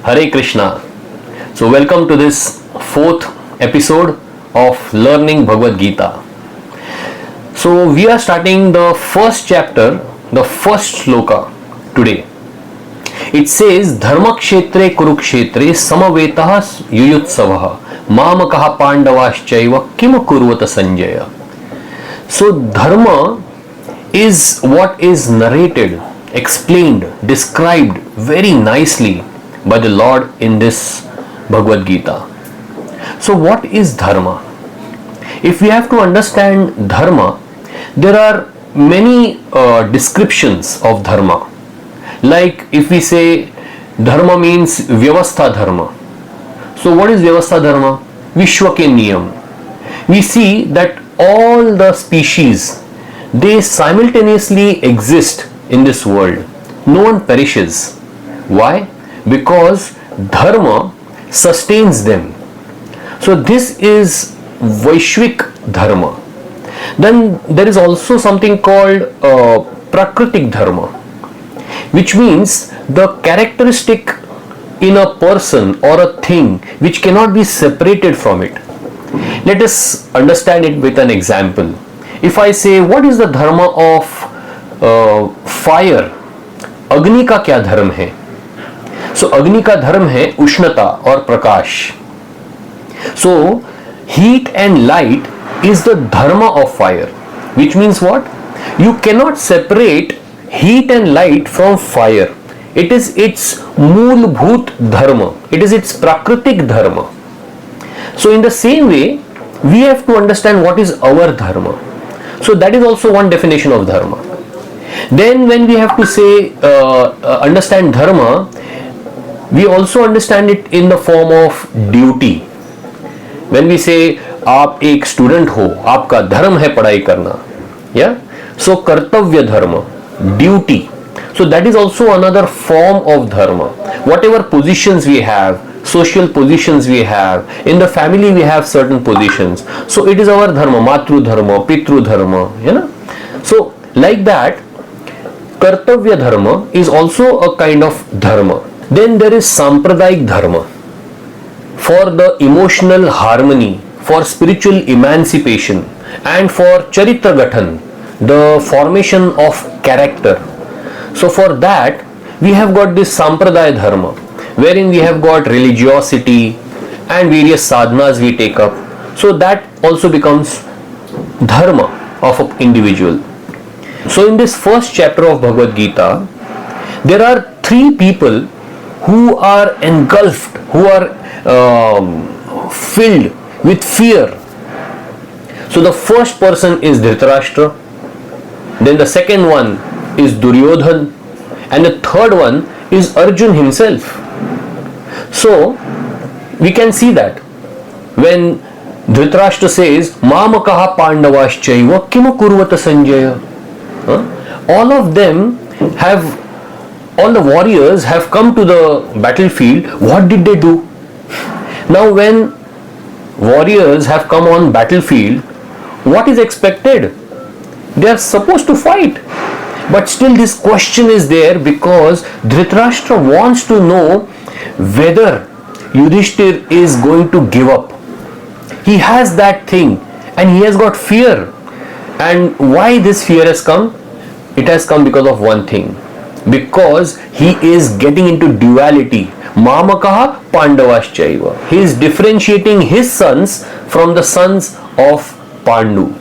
Hare Krishna. So welcome to this fourth episode of learning Bhagavad Gita. So we are starting the first chapter, the first shloka today. It says Dharma kshetre kurukshetre samavetaha yuyutsavaha mamakaha pandavaschaiva kim kurvata sanjaya. So dharma is what is narrated, explained, described very nicely by the Lord in this Bhagavad Gita. So what is dharma? If we have to understand dharma, there are many descriptions of dharma. Like if we say dharma means vyavastha dharma. So what is vyavastha dharma? Vishwa ke niyam. We see that all the species, they simultaneously exist in this world. No one perishes. Why? Because dharma sustains them. So this is Vaishvik dharma. Then there is also something called Prakritik dharma, which means the characteristic in a person or a thing which cannot be separated from it. Let us understand it with an example. If I say, what is the dharma of fire? Agni का क्या धर्म है? So अग्नि का धर्म है उष्णता और प्रकाश. So heat and light is the dharma of fire, which means what? You cannot separate heat and light from fire. It is its moolbhut dharma. It is its prakritik dharma. So in the same way, we have to understand what is our dharma. So that is also one definition of dharma. Then when we have to say understand dharma, we also understand it in the form of duty. When we say आप एक student हो, आपका धर्म है पढ़ाई करना, yeah? So कर्तव्य धर्म, duty. So that is also another form of dharma. Whatever positions we have, social positions we have, in the family we have certain positions. So it is our dharma, matru dharma, pitru dharma, you know. So like that, kartavya dharma is also a kind of dharma. Then there is sampradayic dharma for the emotional harmony, for spiritual emancipation, and for charitra gathan, the formation of character. So for that we have got this sampradaya dharma, wherein we have got religiosity and various sadhanas we take up. So that also becomes dharma of an individual. So in this first chapter of Bhagavad Gita, there are three people who are engulfed, who are filled with fear. So the first person is Dhritarashtra, then the second one is Duryodhan, and the third one is Arjun himself. So we can see that when Dhritarashtra says Mamakaha Pandavaschaiva Kimu Kurvata Sanjaya, all of them have, all the warriors have come to the battlefield. What did they do? Now when warriors have come on battlefield, what is expected? They are supposed to fight. But still this question is there because Dhritarashtra wants to know whether Yudhishthir is going to give up. He has that thing and he has got fear. And why this fear has come? It has come because of one thing. Because he is getting into duality. Mamakaha Pandavaschaiva. He is differentiating his sons from the sons of Pandu.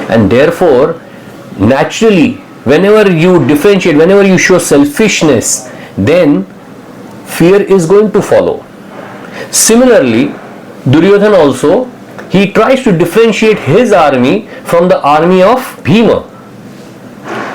And therefore, naturally, whenever you differentiate, whenever you show selfishness, then fear is going to follow. Similarly, Duryodhana also, he tries to differentiate his army from the army of Bhima.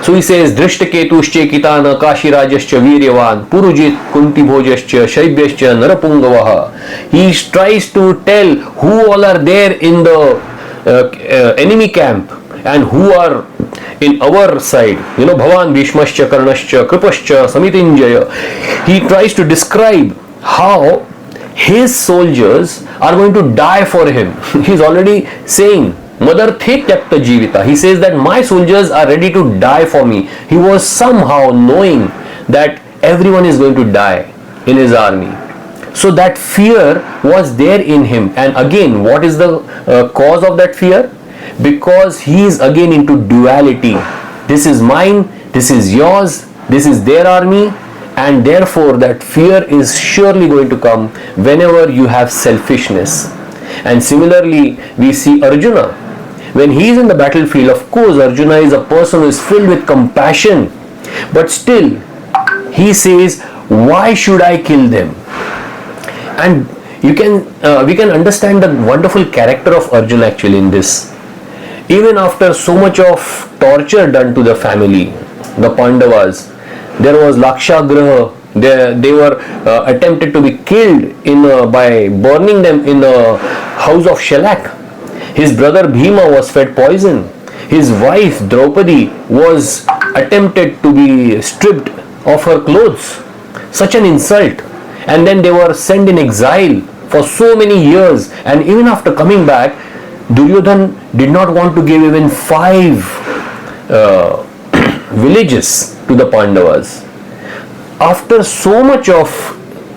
So he says, Drishtaketushche Kitana Kashirajascha Viryavan Purujit Kuntibhojascha Shaibhyascha Narapungavaha. He tries to tell who all are there in the enemy camp and who are in our side. You know, Bhavan Bhishmascha Karnascha Kripascha Samitinjaya. He tries to describe how his soldiers are going to die for him. He is already saying, Madarthe Tyakta Jivita. He says that my soldiers are ready to die for me. He was somehow knowing that everyone is going to die. in his army. So that fear was there in him. And again, what is the cause of that fear? Because he is again into duality. This is mine, this is yours, this is their army, and therefore that fear is surely going to come whenever you have selfishness. And similarly, we see Arjuna. When he is in the battlefield, of course, Arjuna is a person who is filled with compassion, but still he says, why should I kill them? And we can understand the wonderful character of Arjuna actually in this. Even after so much of torture done to the family, the Pandavas, there was Lakshagraha. They were attempted to be killed by burning them in the house of Shalak. His brother Bhima was fed poison. His wife Draupadi was attempted to be stripped of her clothes. Such an insult. And then they were sent in exile for so many years. And even after coming back, Duryodhan did not want to give even 5 villages to the Pandavas. After so much of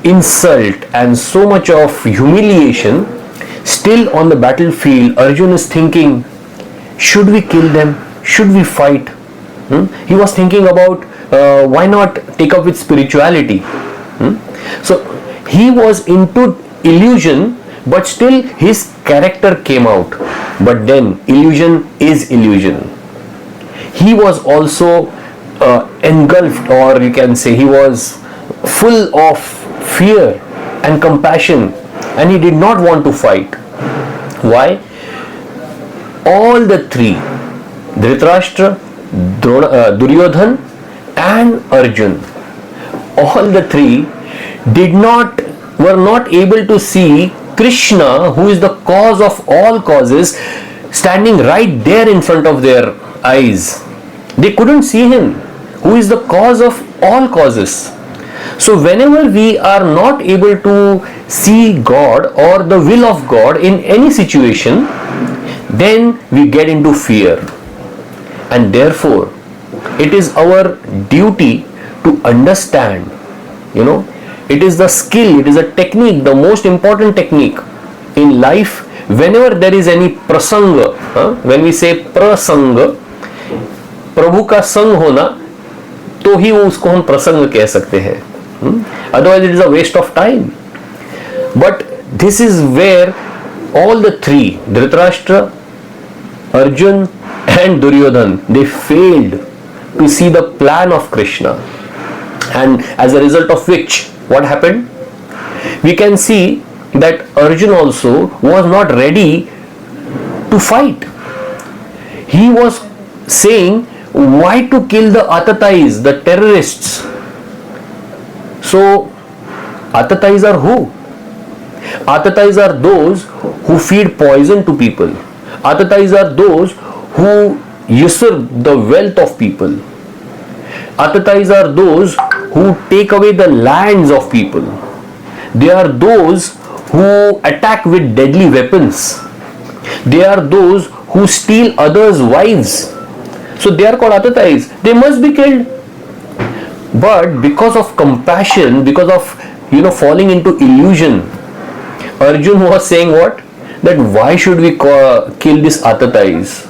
insult and so much of humiliation, still on the battlefield, Arjuna is thinking, should we kill them? Should we fight? He was thinking about why not take up with spirituality. So he was into illusion, but still his character came out. But then illusion is illusion. He was also engulfed, or you can say he was full of fear and compassion, and he did not want to fight. Why? All the 3, Dhritarashtra, Duryodhan and Arjun, all the 3 were not able to see Krishna, who is the cause of all causes, standing right there in front of their eyes. They couldn't see him, who is the cause of all causes. So whenever we are not able to see God or the will of God in any situation, then we get into fear. And therefore, it is our duty to understand, it is the skill, it is a technique, the most important technique in life. Whenever there is any prasanga, when we say prasanga, प्रभु का संग होना, तो ही उसको हम प्रसंग कह सकते हैं. Otherwise it is a waste of time. But this is where all the 3, Dhritarashtra, Arjun and Duryodhan, they failed to see the plan of Krishna. And as a result of which, what happened? We can see that Arjun also was not ready to fight. He was saying, why to kill the Atatais, the terrorists? So, Atatais are who? Atatais are those who feed poison to people. Atatais are those who usurp the wealth of people. Atatais are those who take away the lands of people. They are those who attack with deadly weapons. They are those who steal others' wives. So they are called Atatais. They must be killed. But because of compassion, because of falling into illusion, Arjun was saying what? That why should we kill these Atatais?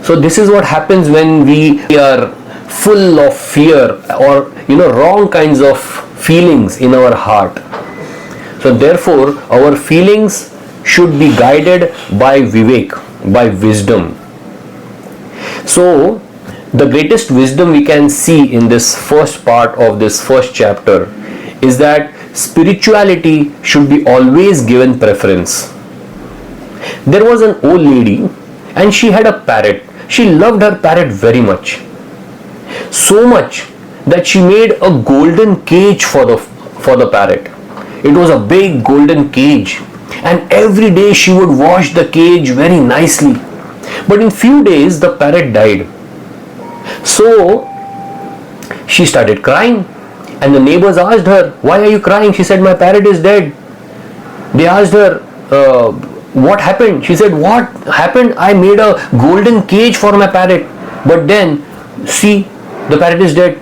So this is what happens when we are full of fear or wrong kinds of feelings in our heart. So therefore our feelings should be guided by vivek, by wisdom. So the greatest wisdom we can see in this first part of this first chapter is that spirituality should be always given preference. There was an old lady and she had a parrot. She loved her parrot very much. So much that she made a golden cage for the parrot. It was a big golden cage, and every day she would wash the cage very nicely. But in few days the parrot died. So she started crying, and the neighbors asked her, why are you crying? She said, my parrot is dead. They asked her, what happened? She said, what happened? I made a golden cage for my parrot, but then see, the parrot is dead.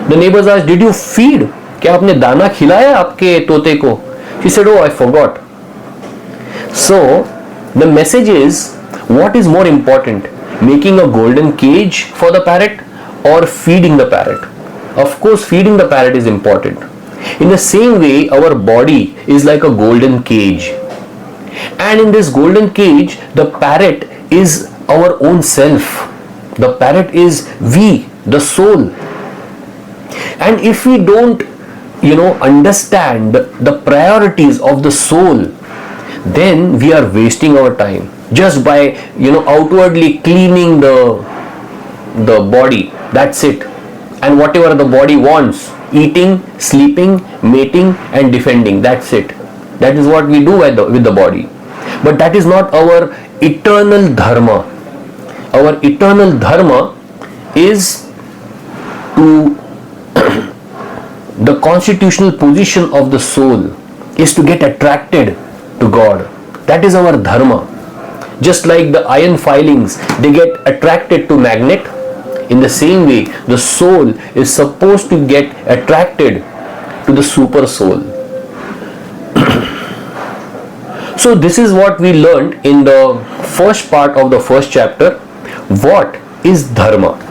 The neighbors asked, did you feed? क्या आपने दाना खिलाया आपके तोते को? She said, oh, I forgot. So the message is, what is more important, making a golden cage for the parrot or feeding the parrot? Of course, feeding the parrot is important. In the same way, our body is like a golden cage. And in this golden cage, the parrot is our own self. The parrot is we, the soul. And if we don't, understand the priorities of the soul, then we are wasting our time just by, outwardly cleaning the body. That's it. And whatever the body wants, eating, sleeping, mating and defending, that's it. That is what we do with the body. But that is not our eternal dharma. Our eternal dharma is to the constitutional position of the soul is to get attracted to God. That is our dharma. Just like the iron filings, they get attracted to magnet. In the same way, the soul is supposed to get attracted to the super soul. So this is what we learned in the first part of the first chapter. What is dharma?